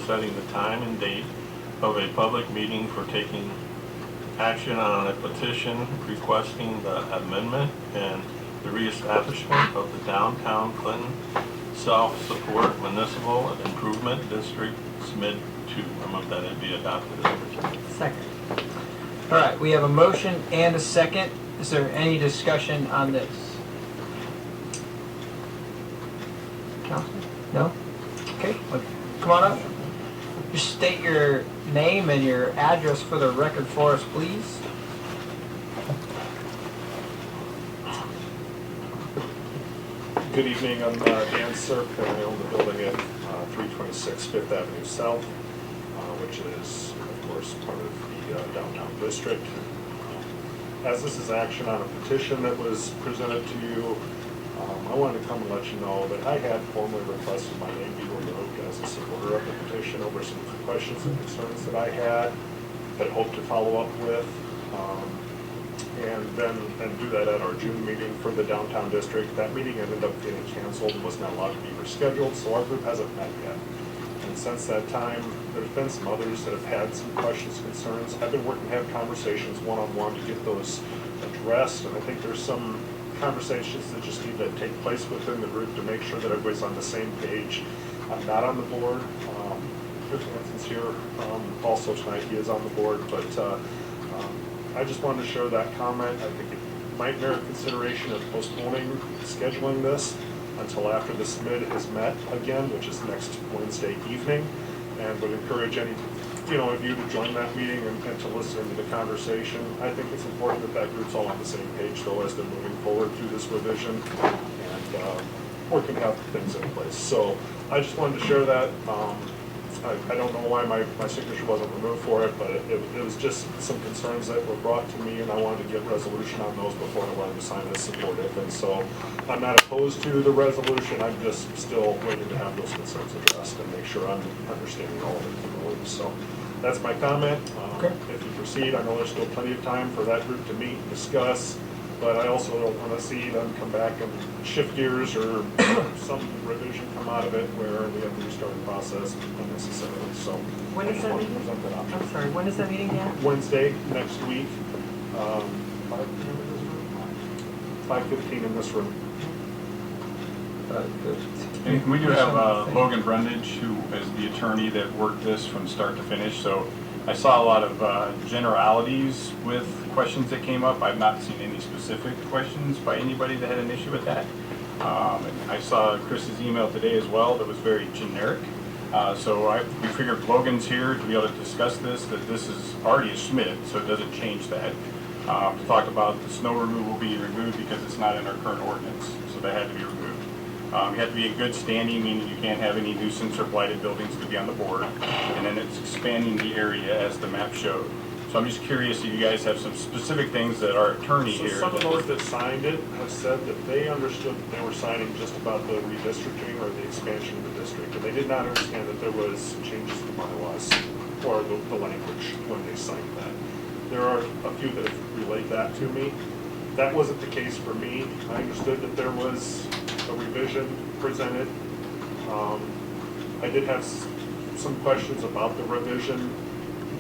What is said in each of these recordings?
setting the time and date of a public meeting for taking action on a petition requesting the amendment and the reestablishment of the downtown Clinton Self-Support Municipal Improvement District SMID 2. I move that it be adopted as presented. Second. All right, we have a motion and a second. Is there any discussion on this? Councilman? No? Okay, well, come on up. Just state your name and your address for the record for us, please. Good evening, I'm Dan Sirk, and I own the building at 326 Fifth Avenue South, which is, of course, part of the downtown district. As this is action on a petition that was presented to you, I wanted to come and let you know that I had formally requested my name be removed as a supporter of the petition over some questions and concerns that I had hoped to follow up with. And do that at our June meeting for the downtown district. That meeting ended up getting canceled and was not allowed to be rescheduled, so our group hasn't met yet. And since that time, there's been some others that have had some questions, concerns. I've been working to have conversations one-on-one to get those addressed, and I think there's some conversations that just need to take place within the group to make sure that everybody's on the same page. I'm not on the board. Chris Hanson's here also tonight. He is on the board, but I just wanted to share that comment. I think it might merit consideration of postponing scheduling this until after the SMID is met again, which is next Wednesday evening, and would encourage any of you to join that meeting and to listen to the conversation. I think it's important that that group's all on the same page, though, as they're moving forward through this revision and working to have things in place. So I just wanted to share that. I don't know why my signature wasn't removed for it, but it was just some concerns that were brought to me, and I wanted to get resolution on those before I wanted to sign this supportive. And so I'm not opposed to the resolution. I'm just still waiting to have those concerns addressed and make sure I'm understanding all of it clearly. So that's my comment. Okay. If you proceed, I know there's still plenty of time for that group to meet and discuss, but I also don't want to see them come back and shift gears or some revision come out of it where we have to restart the process unnecessarily. So When is that meeting? I'm sorry, when is that meeting again? Wednesday next week, 5:15 in this room. And we do have Logan Brundage, who is the attorney that worked this from start to finish. So I saw a lot of generalities with questions that came up. I've not seen any specific questions by anybody that had an issue with that. And I saw Chris's email today as well that was very generic. So we figured Logan's here to be able to discuss this, that this is already a SMID, so it doesn't change that. To talk about the snow removal being removed because it's not in our current ordinance, so that had to be removed. You have to be in good standing, meaning you can't have any nuisance or blighted buildings to be on the board. And then it's expanding the area as the map showed. So I'm just curious if you guys have some specific things that our attorney here. Some of those that signed it have said that they understood that they were signing just about the redistricting or the expansion of the district. And they did not understand that there was changes to bylaws or the language when they signed that. There are a few that have relayed that to me. That wasn't the case for me. I understood that there was a revision presented. I did have some questions about the revision,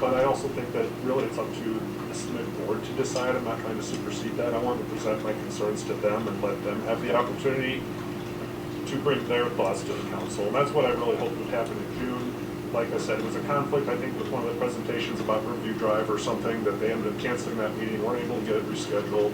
but I also think that really it's up to the SMID board to decide. I'm not trying to supersede that. I want to present my concerns to them and let them have the opportunity to bring their thoughts to the council. And that's what I really hoped would happen in June. Like I said, it was a conflict, I think, with one of the presentations about Review Drive or something, that they ended up canceling that meeting, weren't able to get it rescheduled.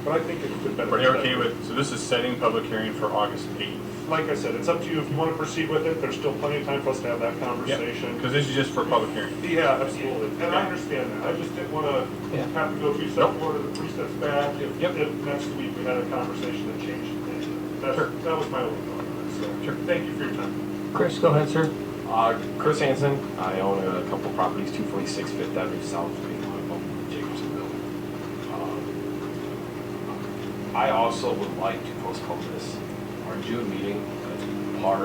But I think it could benefit. Are you okay with, so this is setting public hearing for August 8th? Like I said, it's up to you if you want to proceed with it. There's still plenty of time for us to have that conversation. Because this is just for public hearing. Yeah, absolutely. And I understand that. I just didn't want to have to go 2 steps forward and 3 steps back if next week we had a conversation that changed. That was my only thought on it. So thank you for your time. Chris, go ahead, sir. Chris Hansen. I own a couple properties, 246 Fifth Avenue South, being one of them, Jacobsonville. I also would like to postpone this. Our June meeting,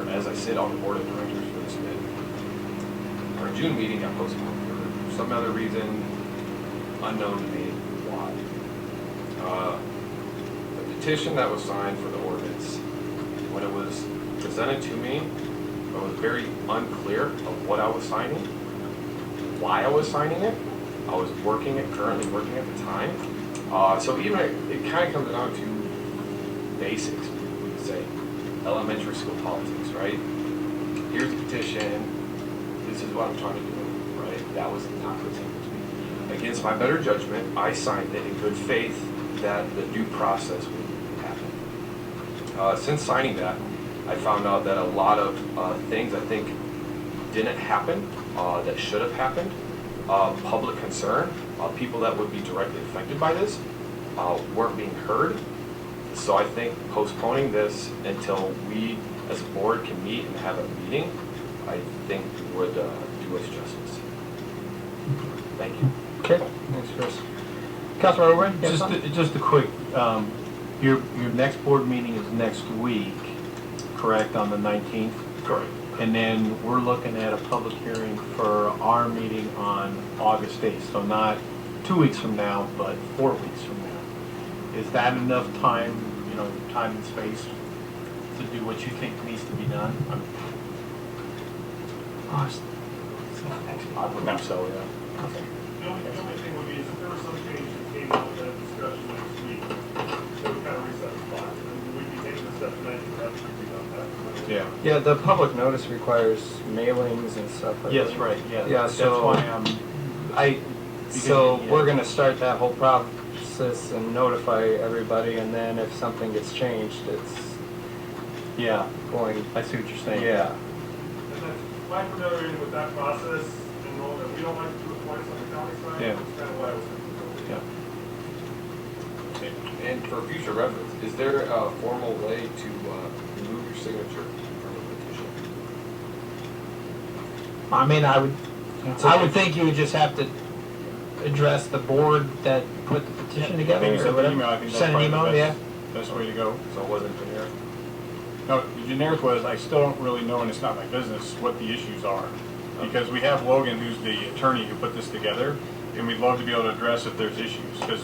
as I sit on the board of directors for this SMID, our June meeting got postponed for some other reason unknown to me why. The petition that was signed for the ordinance, when it was presented to me, I was very unclear of what I was signing, why I was signing it. I was currently working at the time. So even it kind of comes down to basics, we could say, elementary school politics, right? Here's the petition, this is what I'm trying to do, right? That was not presented to me. Against my better judgment, I signed it in good faith that the due process would happen. Since signing that, I found out that a lot of things I think didn't happen that should have happened. Public concern, people that would be directly affected by this weren't being heard. So I think postponing this until we as a board can meet and have a meeting, I think would do us justice. Thank you. Okay, thanks, Chris. Councilor Overton, you have something? Just a quick, your next board meeting is next week, correct, on the 19th? Correct. And then we're looking at a public hearing for our meeting on August 8th, so not 2 weeks from now, but 4 weeks from now. Is that enough time, time and space to do what you think needs to be done? Oh, it's not next week. I would think so, yeah. Okay. The only thing would be is if there was some change that came out of that discussion next week, that would kind of reset the clock. And we'd be taking the step tonight to have to be done that. Yeah. Yeah, the public notice requires mailings and stuff. Yes, right, yeah. Yeah, That's so why I'm, So yeah. we're gonna start that whole process and notify everybody, and then if something gets changed, it's yeah, going, I see what you're saying. yeah. And then my familiarity with that process, and know that we don't like to do it twice on the county side, Yeah. that's kind of why I was thinking. Yeah. And for future reference, is there a formal way to remove your signature from a petition? I mean, I would think you would just have to address the board that put the petition I together think you or sent the whatever. email, I think that's Send an probably email, the yeah. best way to go. So it wasn't generic? No, the generic was, I still don't really know, and it's not my business, what the issues are. Because we have Logan, who's the attorney who put this together, and we'd love to be able to address if there's issues. Because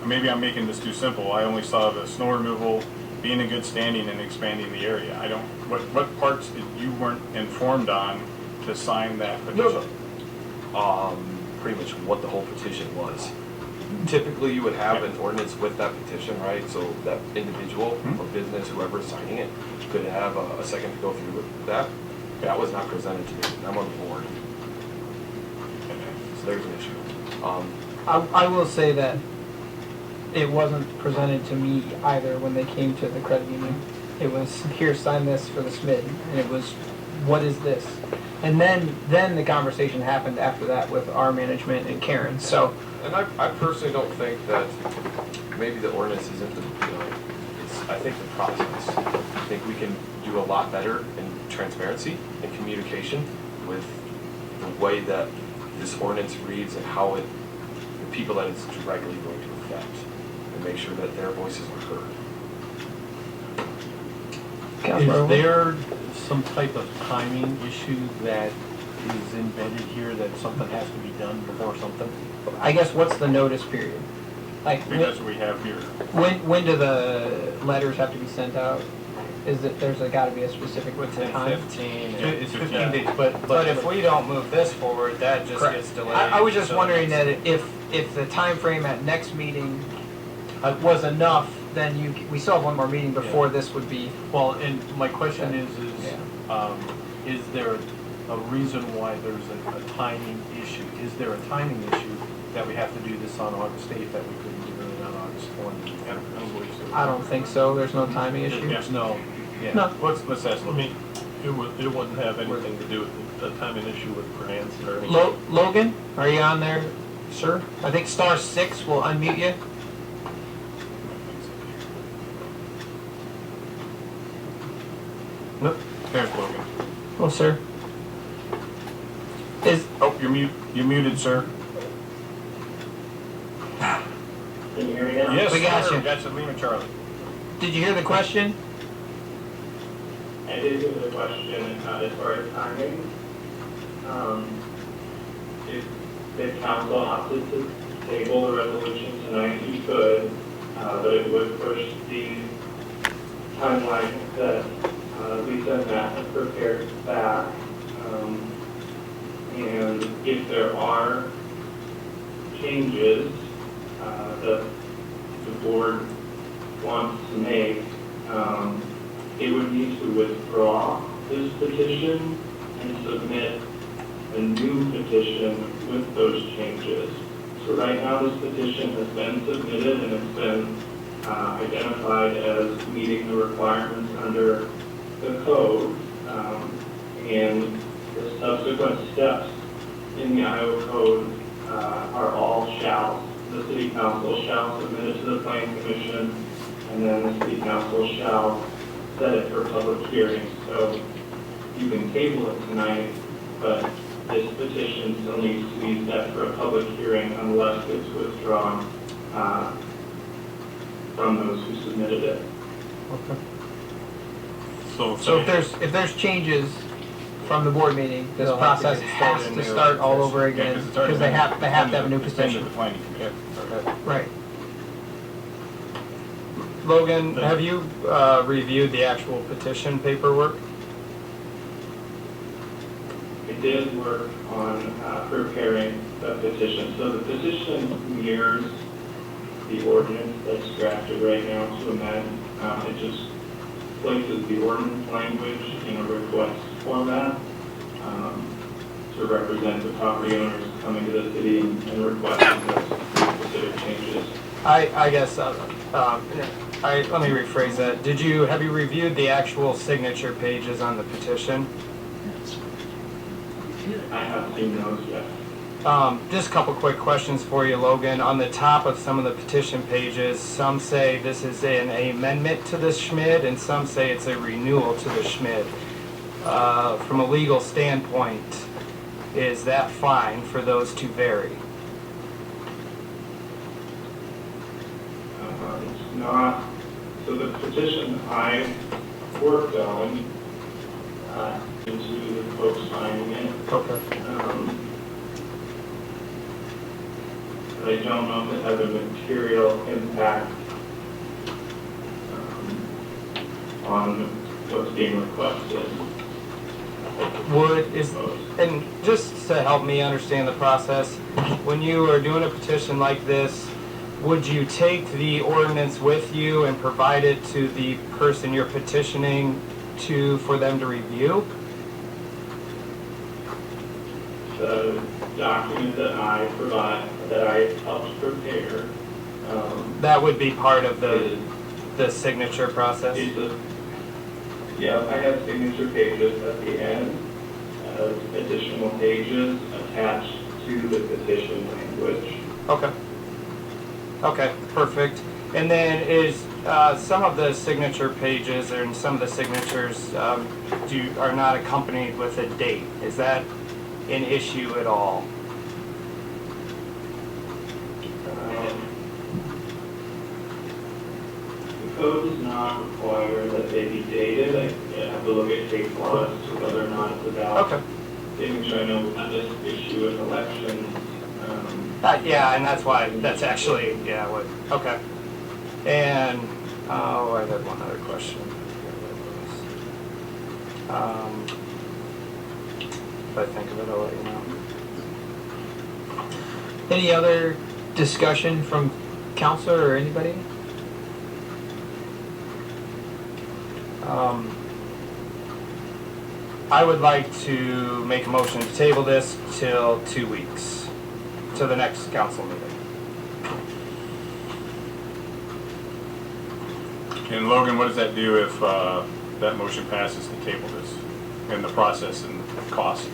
maybe I'm making this too simple. I only saw the snow removal, being in good standing and expanding the area. I don't, what parts that you weren't informed on to sign that petition? Pretty much what the whole petition was. Typically, you would have an ordinance with that petition, right? So that individual or business, whoever's signing it, could have a second to go through with that. That was not presented to me. I'm on the board. So there's an issue. I will say that it wasn't presented to me either when they came to the credit union. It was, here, sign this for the SMID, and it was, what is this? And then the conversation happened after that with our management and Karen, so. And I personally don't think that maybe the ordinance isn't the, it's, I think the process. I think we can do a lot better in transparency and communication with the way that this ordinance reads and how it, the people that it's directly going to affect, and make sure that their voices are heard. Is there some type of timing issue that is embedded here that something has to be done before something? I guess what's the notice period? Like, I think that's what we have here. when do the letters have to be sent out? Is it, there's gotta be a specific Within time? 15. It's 15 Yeah. days, but. But if we don't move this forward, that just Correct. gets delayed. I was just so wondering that it's- if the time frame at next meeting was enough, then we still have one more meeting before this would be. Well, and my question Yeah. is there a reason why there's a timing issue? Is there a timing issue that we have to do this on August 8th that we couldn't do it on August 20th? I don't think so, there's no timing issue. There's no, yeah. No. Let's ask, I mean, it wouldn't have anything to do with the timing issue with grants or anything. Logan, are you on there, sir? I think *6 will unmute you. Nope, there's Logan. Well, sir. Oh, you're muted, sir. Can you hear me now? Yes, We got sir. you. Gotcha, Lima Charlie. Did you hear the question? I did hear the question as far as timing. If council opted to table the resolution tonight, you could, but it would push the timeline that Lisa and Matt have prepared back. And if there are changes that the board wants to make, it would need to withdraw this petition and submit a new petition with those changes. So right now this petition has been submitted and it's been identified as meeting the requirements under the code. And the subsequent steps in the Iowa code are all shall. The city council shall submit it to the planning commission, and then the city council shall set it for public hearing. So you can table it tonight, but this petition still needs to be set for a public hearing unless it's withdrawn from those who submitted it. Okay. So if there's changes from the board meeting, this They'll have to process get has started to anew. start all over Yeah, again, it's already because they been have to have a new extended to petition. the planning commission. Right. Logan, have you reviewed the actual petition paperwork? I did work on preparing the petition. So the petition mirrors the ordinance that's drafted right now to amend. It just places the ordinance language in a request format to represent the property owners coming to the city and requesting those specific changes. I guess, let me rephrase that. Have you reviewed the actual signature pages on the petition? I have seen those, yes. Just a couple quick questions for you, Logan. On the top of some of the petition pages, some say this is an amendment to the SHMID, and some say it's a renewal to the SHMID. From a legal standpoint, is that fine for those to vary? It's not, so the petition I worked on into the folks signing it. Okay. I don't know if it has a material impact on what's being requested. And just to help me understand the process, when you are doing a petition like this, would you take the ordinance with you and provide it to the person you're petitioning for them to review? The document that I provide, that I helped prepare, That would be part of the signature process? Yeah, I have signature pages at the end, additional pages attached to the petition language. Okay. Okay, perfect. And then is some of the signature pages and some of the signatures are not accompanied with a date. Is that an issue at all? The code does not require that they be dated. I have to look at case law as to whether or not it's about Okay. making sure I know what this issue with elections. Yeah, and that's why, that's actually, yeah, okay. And, I had one other question. If I think of it, I'll let you know. Any other discussion from council or anybody? I would like to make a motion to table this till 2 weeks, to the next council meeting. And Logan, what does that do if that motion passes to table this and the process and cost?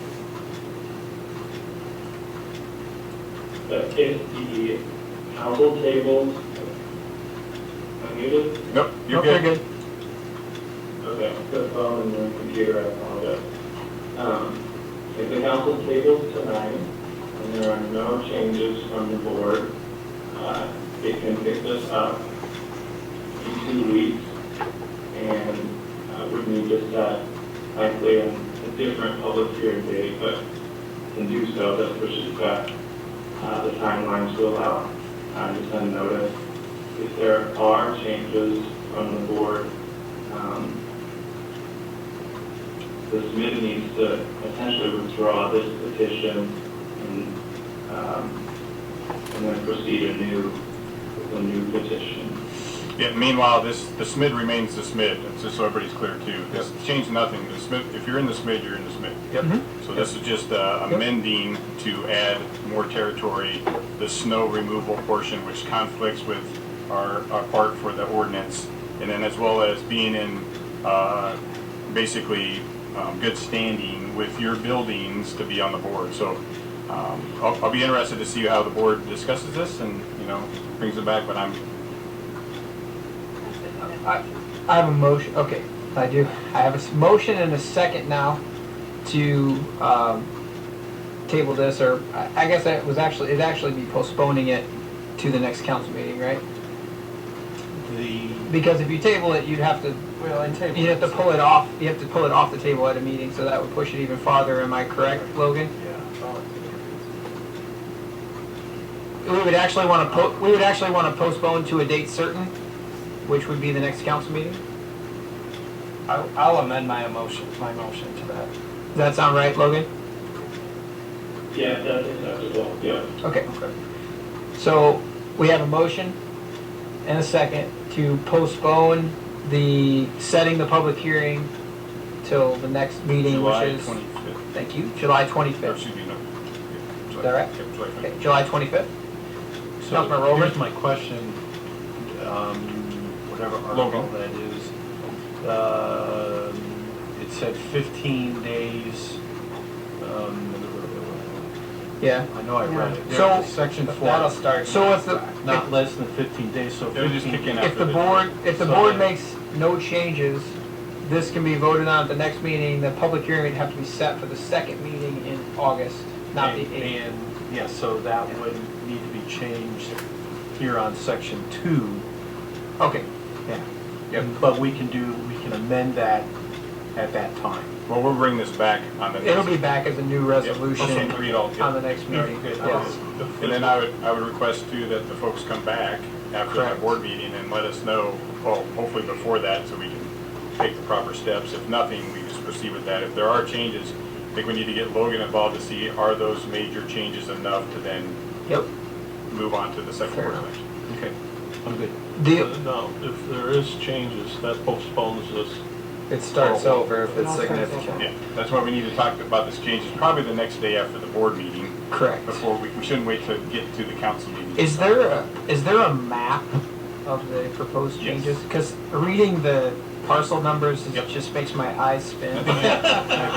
But if the council tables, unmuted? Nope, you're Okay, good. Okay, the phone and the computer, I apologize. If the council tables tonight, and there are no changes from the board, it can pick this up in 2 weeks, and would need to set, likely, a different public hearing date, but can do so, that pushes back the timeline to allow time to send notice. If there are changes from the board, the SMID needs to essentially withdraw this petition and then proceed anew with a new petition. Yeah, meanwhile, the SMID remains the SMID, it's just so everybody's clear too. This changed nothing, the SMID, if you're in the SMID, you're in the SMID. Yep. So this is just amending to add more territory, the snow removal portion, which conflicts with our part for the ordinance, and then as well as being in basically good standing with your buildings to be on the board. So I'll be interested to see how the board discusses this and, brings it back, but I have a motion, okay, I do. I have a motion and a second now to table this, or I guess it'd actually be postponing it to the next council meeting, right? Because if you table it, you'd have to pull it off, the table at a meeting, so that would push it even farther, am I correct, Logan? We would actually want to postpone to a date certain, which would be the next council meeting? I'll amend my motion to that. Does that sound right, Logan? Yeah, that's acceptable, yeah. Okay. So we have a motion and a second to postpone setting the public hearing till the next meeting, July which is, 25th. thank you, July 25th. Or excuse me, no. Is that right? Yep, July 25th. Okay, July 25th. So Councilman Rover? here's my question, whatever article Logan. that is. It said 15 days. Yeah. I know I read it. So- There's Section 4. That'll start. So if the, Not less than 15 days, so It'll just 15. kick in if after the So board then- makes no changes, this can be voted on at the next meeting. The public hearing would have to be set for the second meeting in August, not the 8th. And, yeah, so that would need to be changed here on Section 2. Okay, Yep. But we can amend that at that time. Well, we'll bring this back on the next. it'll be back as a new resolution Okay, read all. on the next meeting. Good. Yes. And then I would request too that the folks come back after that Correct. board meeting and let us know, well, hopefully before that, so we can take the proper steps. If nothing, we just proceed with that. If there are changes, I think we need to get Logan involved to see, are those major changes enough to then Yep. move on to the second Fair board enough. election. Okay, I'm good. No, if there is changes, that postpones this. It starts over if it's significant. Yeah, that's why we need to talk about this changes probably the next day after the board meeting, Correct. before we shouldn't wait to get to the council meeting. Is there a map of the proposed Yes. changes? Because reading the parcel numbers Yep. just makes my eyes spin. I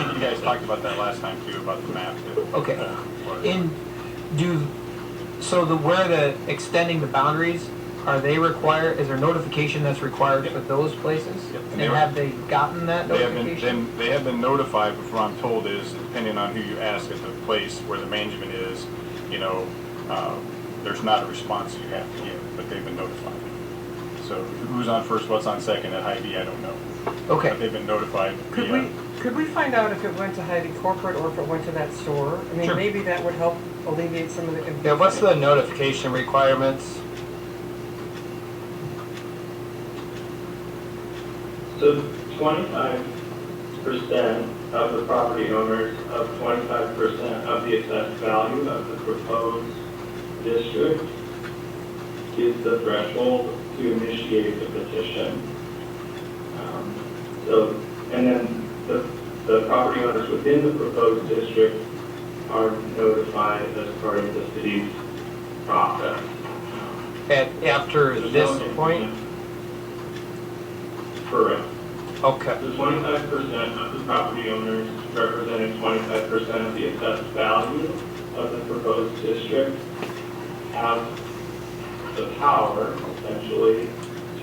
think you guys talked about that last time too, about the map. Okay. Where the extending the boundaries, are they required, is there notification that's required for those places? Yep. And have they gotten that notification? They have been notified, but what I'm told is, depending on who you ask at the place where the management is, there's not a response you have to give, but they've been notified. So who's on first, what's on second at Hy-Vee, I don't know. But Okay, they've been notified. Could we find out if it went to Hy-Vee corporate or if it went to that store? I mean, Sure. maybe that would help alleviate some of the confusion. Yeah, what's the notification requirements? So 25% of the property owners of 25% of the assessed value of the proposed district is the threshold to initiate the petition. And then the property owners within the proposed district are notified as part of the city's process. After There's this no- point? Correct. Okay. The 25% of the property owners representing 25% of the assessed value of the proposed district have the power, essentially,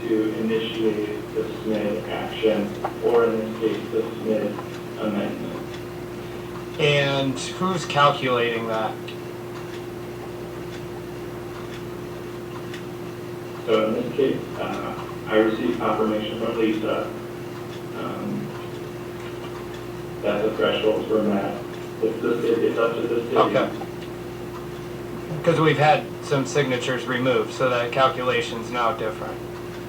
to initiate the SMID action, or in this case, the SMID amendment. And who's calculating that? So in this case, I received confirmation from Lisa that the thresholds were met. It's up to the city. Okay. Because we've had some signatures removed, so that calculation's now different.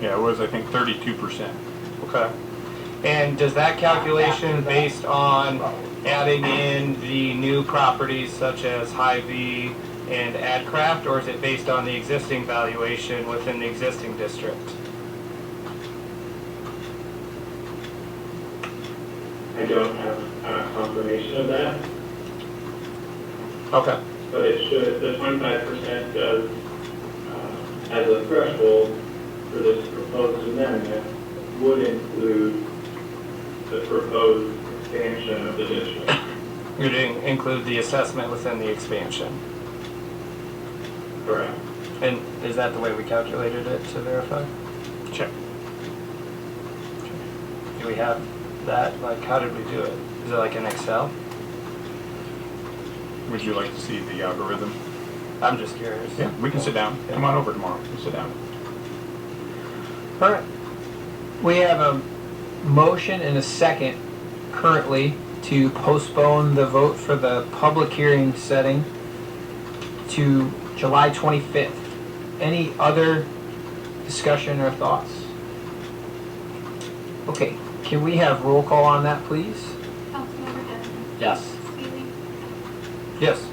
Yeah, it was, I think, 32%. Okay. And does that calculation based on adding in the new properties such as Hy-Vee and Adcraft, or is it based on the existing valuation within the existing district? I don't have confirmation of that, Okay. but it should, the 25% does, as a threshold for this proposed amendment, would include the proposed expansion of the district. You didn't include the assessment within the expansion. Correct. And is that the way we calculated it to verify? Check. Do we have that? Like, how did we do it? Is it like in Excel? Would you like to see the algorithm? I'm just curious. Yeah, we can sit down. Come on over tomorrow. We'll sit down. All right. We have a motion and a second currently to postpone the vote for the public hearing setting to July 25th. Any other discussion or thoughts? Okay, can we have roll call on that, please? Councilmember Denton. Yes. Seeley. Yes.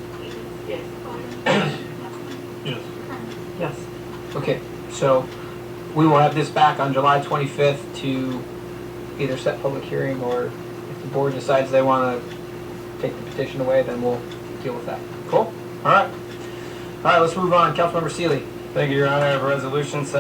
Yes. Yes. Yes. Okay, so we will have this back on July 25th to either set public hearing, or if the board decides they want to take the petition away, then we'll deal with that. Cool? All right. All right, let's move on. Councilmember Seeley. Thank you, Your Honor. I have a resolution